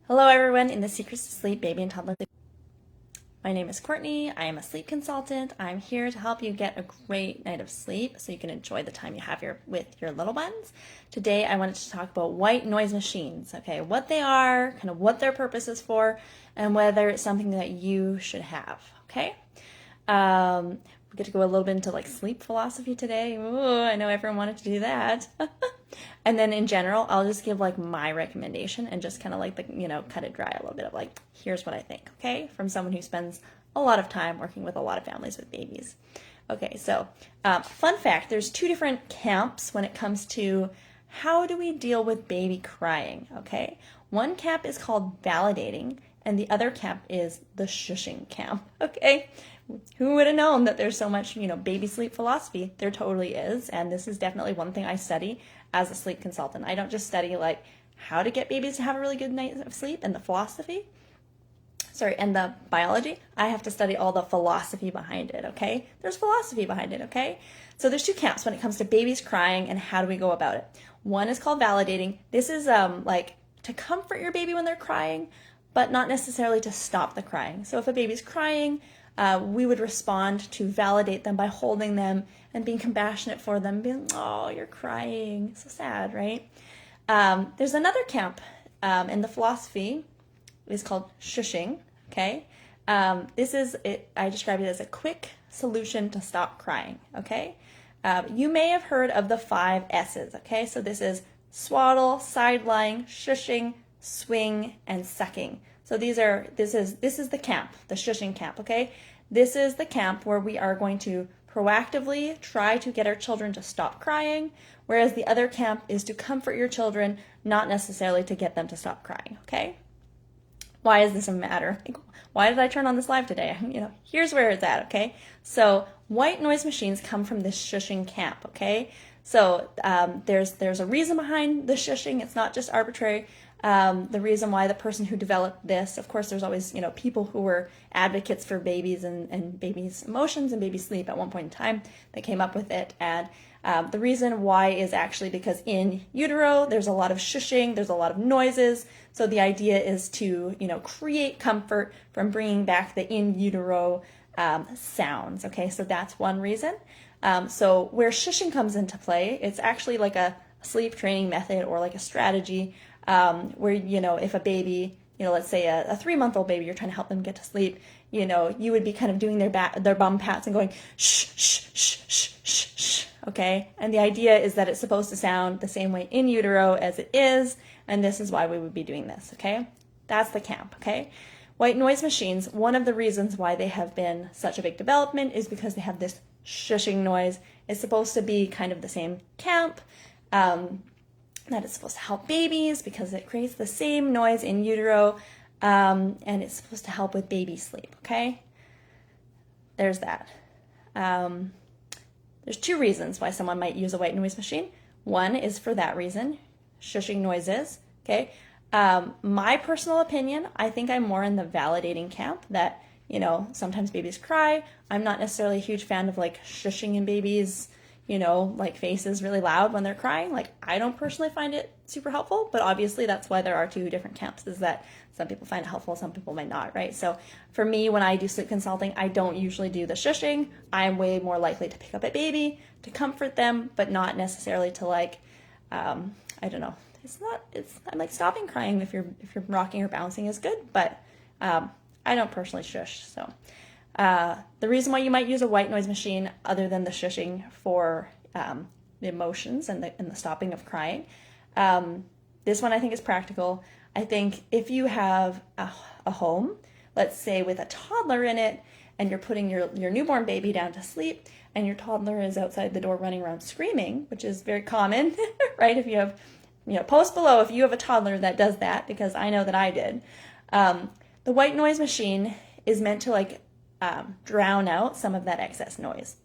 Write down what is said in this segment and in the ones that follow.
Hello everyone in the Secrets to Sleep Baby and Toddler. My name is Courtney. I am a sleep consultant. I'm here to help you get a great night of sleep so you can enjoy the time you have with your little ones. Today I wanted to talk about white noise machines, okay? What they are, kind of what their purpose is for, and whether it's something that you should have, okay? We get to go a little bit into like sleep philosophy today. Ooh, I know everyone wanted to do that. And then in general, I'll just give like my recommendation and just kind of like cut it dry a little bit of like, here's what I think, okay? From someone who spends a lot of time working with a lot of families with babies. Okay, so fun fact, there's two different camps when it comes to how do we deal with baby crying, okay? One camp is called validating and the other camp is the shushing camp, okay? Who would have known that there's so much, baby sleep philosophy? There totally is, and this is definitely one thing I study as a sleep consultant. I don't just study like how to get babies to have a really good night of sleep and the philosophy, and the biology. I have to study all the philosophy behind it, okay? There's philosophy behind it, okay? So there's two camps when it comes to babies crying and how do we go about it. One is called validating. This is like to comfort your baby when they're crying, but not necessarily to stop the crying. So if a baby's crying, we would respond to validate them by holding them and being compassionate for them, being, oh, you're crying, so sad, right? There's another camp in the philosophy is called shushing, okay? This is, I describe it as a quick solution to stop crying, okay? You may have heard of the 5 S's, okay? So this is swaddle, side lying, shushing, swing, and sucking. So this is the camp, the shushing camp, okay? This is the camp where we are going to proactively try to get our children to stop crying, whereas the other camp is to comfort your children, not necessarily to get them to stop crying, okay? Why is this a matter? Why did I turn on this live today? Here's where it's at, okay? So white noise machines come from this shushing camp, okay? So there's a reason behind the shushing. It's not just arbitrary. The reason why the person who developed this, of course, there's always, people who were advocates for babies and babies' emotions and baby sleep at one point in time that came up with it. And the reason why is actually because in utero, there's a lot of shushing, there's a lot of noises. So the idea is to, create comfort from bringing back the in utero sounds. Okay, so that's one reason. So where shushing comes into play, it's actually like a sleep training method or like a strategy where, if a baby, let's say a 3-month-old baby, you're trying to help them get to sleep, you would be kind of doing their bum pats and going, shh, shh, shh, shh, shh, shh, okay? And the idea is that it's supposed to sound the same way in utero as it is, and this is why we would be doing this, okay? That's the camp, okay? White noise machines, one of the reasons why they have been such a big development is because they have this shushing noise. It's supposed to be kind of the same camp, that it's supposed to help babies because it creates the same noise in utero, and it's supposed to help with baby sleep, okay? There's that. There's 2 reasons why someone might use a white noise machine. One is for that reason, shushing noises, okay? My personal opinion, I think I'm more in the validating camp that, sometimes babies cry. I'm not necessarily a huge fan of like shushing in babies, like faces really loud when they're crying. Like, I don't personally find it super helpful, but obviously that's why there are 2 different camps, is that some people find it helpful, some people might not, right? So for me, when I do sleep consulting, I don't usually do the shushing. I'm way more likely to pick up a baby, to comfort them, but not necessarily to like, I don't know. I'm like, stopping crying if you're rocking or bouncing is good, but I don't personally shush, so. The reason why you might use a white noise machine other than the shushing for the emotions and the stopping of crying, this one I think is practical. I think if you have a home, let's say with a toddler in it, and you're putting your newborn baby down to sleep, and your toddler is outside the door running around screaming, which is very common, right? If you have, post below if you have a toddler that does that, because I know that I did. The white noise machine is meant to like drown out some of that excess noise.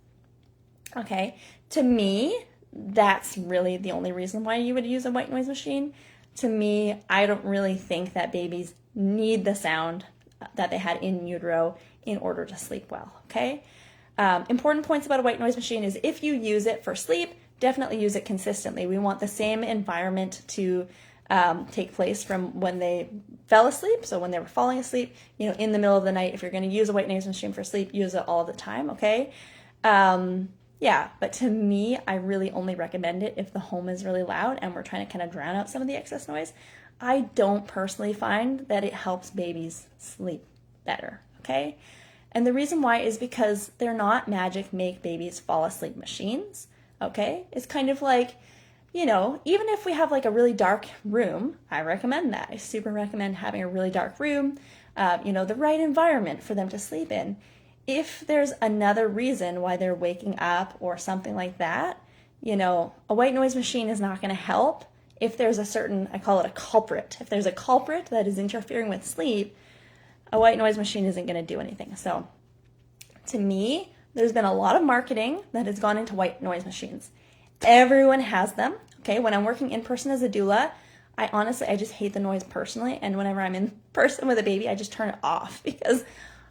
Okay, to me, that's really the only reason why you would use a white noise machine. To me, I don't really think that babies need the sound that they had in utero in order to sleep well, okay? Important points about a white noise machine is if you use it for sleep, definitely use it consistently. We want the same environment to take place from when they fell asleep. So when they were falling asleep, in the middle of the night, if you're going to use a white noise machine for sleep, use it all the time, okay? Yeah, but to me, I really only recommend it if the home is really loud and we're trying to kind of drown out some of the excess noise. I don't personally find that it helps babies sleep better, okay? And the reason why is because they're not magic make babies fall asleep machines, okay? It's kind of like, even if we have like a really dark room, I recommend that. I super recommend having a really dark room, the right environment for them to sleep in. If there's another reason why they're waking up or something like that, a white noise machine is not going to help. If there's a certain, I call it a culprit. If there's a culprit that is interfering with sleep, a white noise machine isn't going to do anything. So to me, there's been a lot of marketing that has gone into white noise machines. Everyone has them. Okay, when I'm working in person as a doula, I just hate the noise personally. And whenever I'm in person with a baby, I just turn it off because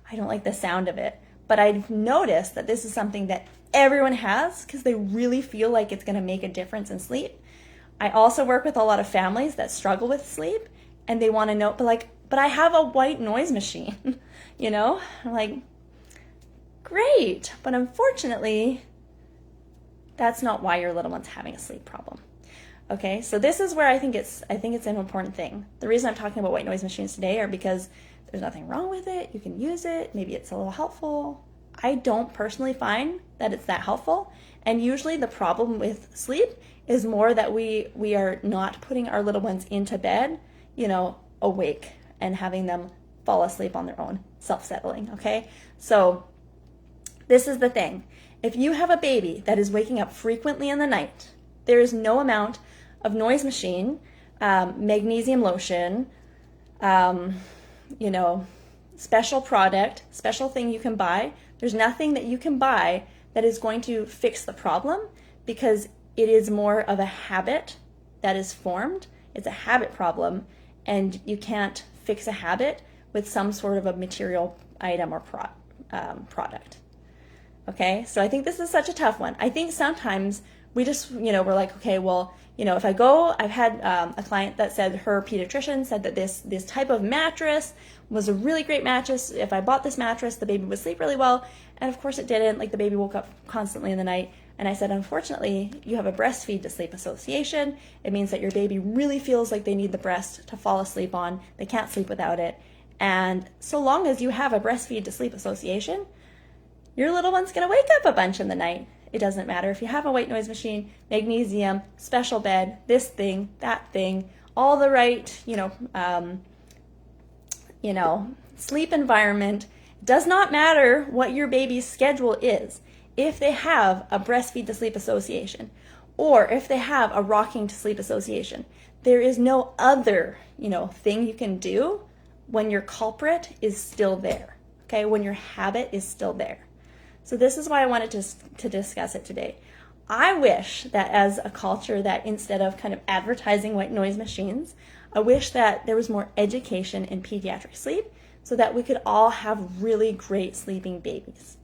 I don't like the sound of it. But I've noticed that this is something that everyone has because they really feel like it's going to make a difference in sleep. I also work with a lot of families that struggle with sleep and they want to know, but I have a white noise machine, I'm like, great. But unfortunately, that's not why your little one's having a sleep problem. Okay, so this is where I think it's an important thing. The reason I'm talking about white noise machines today are because there's nothing wrong with it. You can use it. Maybe it's a little helpful. I don't personally find that it's that helpful. And usually the problem with sleep is more that we are not putting our little ones into bed, awake and having them fall asleep on their own, self-settling, okay? So this is the thing. If you have a baby that is waking up frequently in the night, there is no amount of noise machine, magnesium lotion, special product, special thing you can buy. There's nothing that you can buy that is going to fix the problem because it is more of a habit that is formed. It's a habit problem, and you can't fix a habit with some sort of a material item or product. Okay, so I think this is such a tough one. I think sometimes we just, we're like, okay, well, if I've had a client that said her pediatrician said that this type of mattress was a really great mattress. If I bought this mattress, the baby would sleep really well. And of course it didn't. Like the baby woke up constantly in the night. And I said, unfortunately, you have a breastfeed to sleep association. It means that your baby really feels like they need the breast to fall asleep on. They can't sleep without it. And so long as you have a breastfeed to sleep association, your little one's going to wake up a bunch in the night. It doesn't matter if you have a white noise machine, magnesium, special bed, this thing, that thing, all the right, sleep environment. Does not matter what your baby's schedule is. If they have a breastfeed to sleep association, or if they have a rocking to sleep association, there is no other, thing you can do when your culprit is still there. Okay, when your habit is still there. So this is why I wanted to discuss it today. I wish that as a culture that instead of kind of advertising white noise machines, I wish that there was more education in pediatric sleep so that we could all have really great sleeping babies.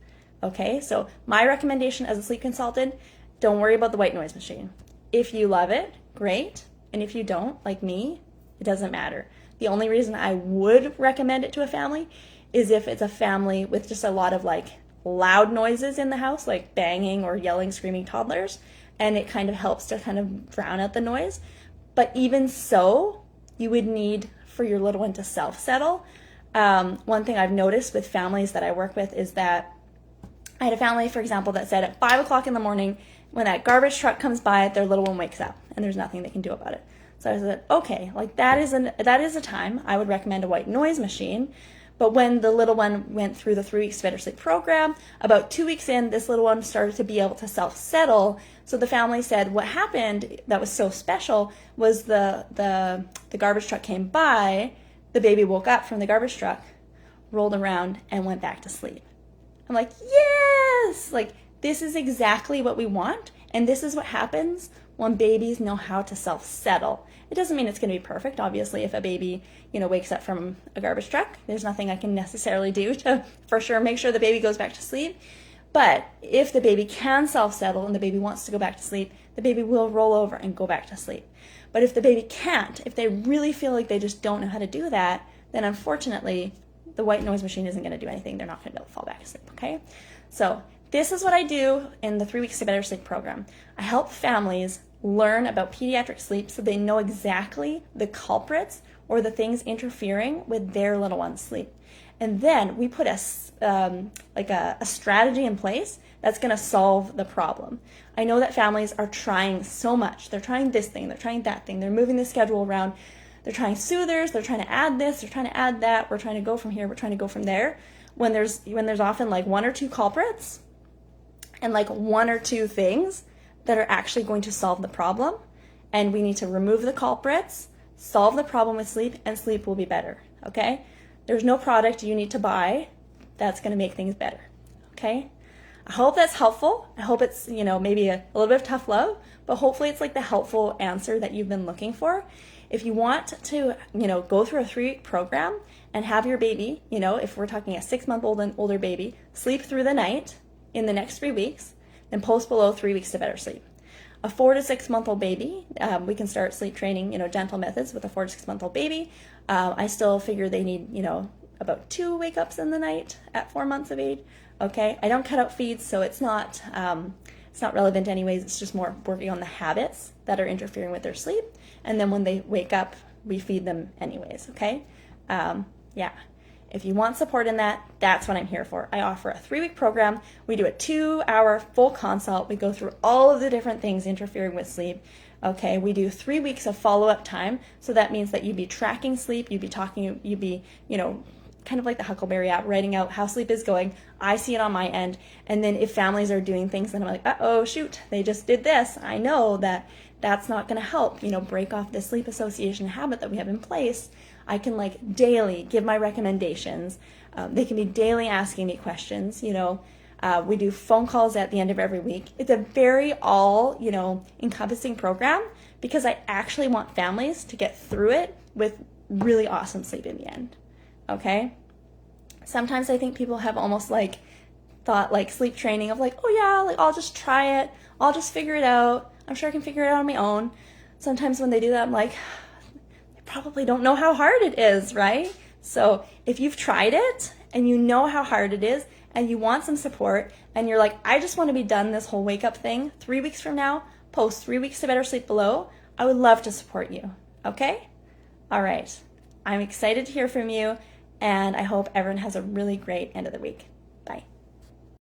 Okay, so my recommendation as a sleep consultant, don't worry about the white noise machine. If you love it, great. And if you don't, like me, it doesn't matter. The only reason I would recommend it to a family is if it's a family with just a lot of loud noises in the house, like banging or yelling, screaming toddlers, and it kind of helps to kind of drown out the noise. But even so, you would need for your little one to self-settle. One thing I've noticed with families that I work with is that I had a family, for example, that said at 5 o'clock in the morning, when that garbage truck comes by, their little one wakes up and there's nothing they can do about it. So I said, okay, that is a time I would recommend a white noise machine. But when the little one went through the 3 weeks Better Sleep program, about 2 weeks in, this little one started to be able to self-settle. So the family said what happened that was so special was the garbage truck came by, the baby woke up from the garbage truck, rolled around, and went back to sleep. I'm like, yes! This is exactly what we want, and this is what happens when babies know how to self-settle. It doesn't mean it's going to be perfect. Obviously, if a baby, wakes up from a garbage truck, there's nothing I can necessarily do to, for sure, make sure the baby goes back to sleep. But if the baby can self-settle and the baby wants to go back to sleep, the baby will roll over and go back to sleep. But if the baby can't, if they really feel like they just don't know how to do that, then unfortunately, the white noise machine isn't going to do anything. They're not going to be able to fall back asleep, okay? So this is what I do in the 3 Weeks to Better Sleep program. I help families learn about pediatric sleep so they know exactly the culprits or the things interfering with their little one's sleep. And then we put a strategy in place that's going to solve the problem. I know that families are trying so much. They're trying this thing, they're trying that thing, they're moving the schedule around, they're trying soothers, they're trying to add this, they're trying to add that, we're trying to go from here, we're trying to go from there. When there's often like 1 or 2 culprits and like 1 or 2 things that are actually going to solve the problem, and we need to remove the culprits, solve the problem with sleep, and sleep will be better, okay? There's no product you need to buy that's going to make things better, okay? I hope that's helpful. I hope it's, maybe a little bit of tough love, but hopefully it's like the helpful answer that you've been looking for. If you want to, go through a 3-week program and have your baby, if we're talking a 6-month-old and older baby, sleep through the night in the next 3 weeks, then post below 3 weeks to better sleep. A 4 to 6-month-old baby, we can start sleep training, gentle methods with a 4 to 6-month-old baby. I still figure they need, about 2 wake-ups in the night at 4 months of age. Okay, I don't cut out feeds, so it's not relevant anyways. It's just more working on the habits that are interfering with their sleep. And then when they wake up, we feed them anyways, okay? Yeah. If you want support in that, that's what I'm here for. I offer a 3-week program. We do a 2-hour full consult. We go through all of the different things interfering with sleep. Okay, we do 3 weeks of follow-up time. So that means that you'd be tracking sleep, you'd be, kind of like the Huckleberry app, writing out how sleep is going. I see it on my end. And then if families are doing things, then I'm like, uh-oh, shoot, they just did this. I know that that's not going to help, break off the sleep association habit that we have in place. I can daily give my recommendations. They can be daily asking me questions. We do phone calls at the end of every week. It's a very all, encompassing program because I actually want families to get through it with really awesome sleep in the end. Okay? Sometimes I think people have almost thought sleep training of oh yeah, I'll just try it. I'll just figure it out. I'm sure I can figure it out on my own. Sometimes when they do that, I'm like, they probably don't know how hard it is, right? So if you've tried it and you know how hard it is and you want some support and you're like, I just want to be done this whole wake up thing 3 weeks from now, post 3 weeks to better sleep below, I would love to support you. Okay? All right. I'm excited to hear from you, and I hope everyone has a really great end of the week.